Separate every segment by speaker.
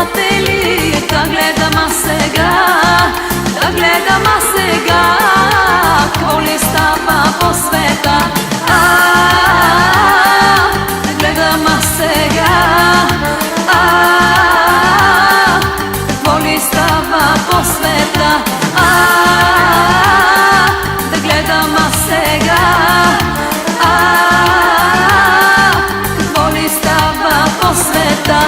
Speaker 1: satelit, da gledam сега, da gledam сега, коли става по света. Da gledam сега, коли става по света. Da gledam сега, коли става по света.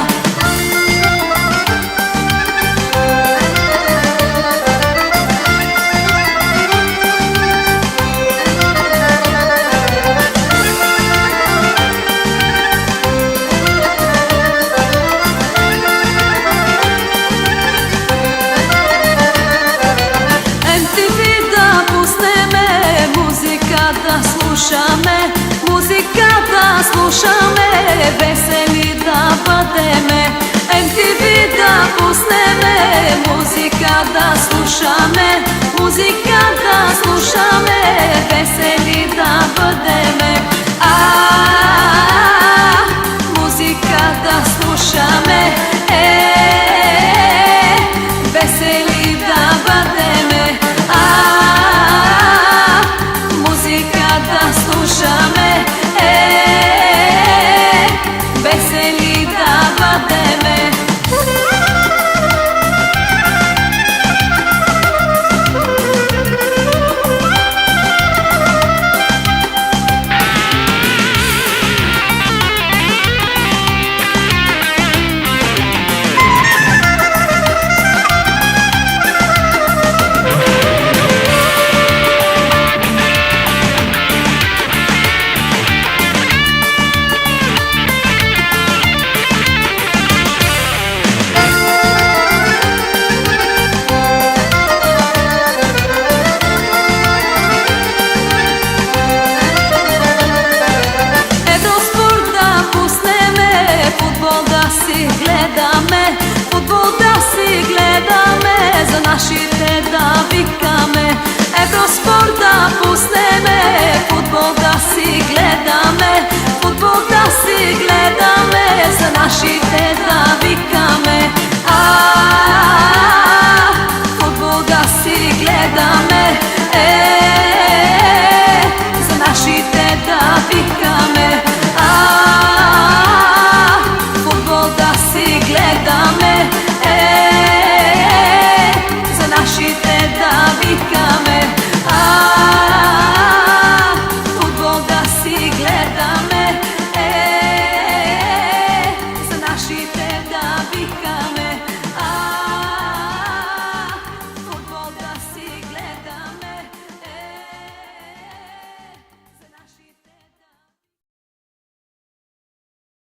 Speaker 1: Музика да слушаме, весели да бъдеме. MTV да пуснеме, музика да слушаме, музика да слушаме, весели да бъдеме. Музика да слушаме,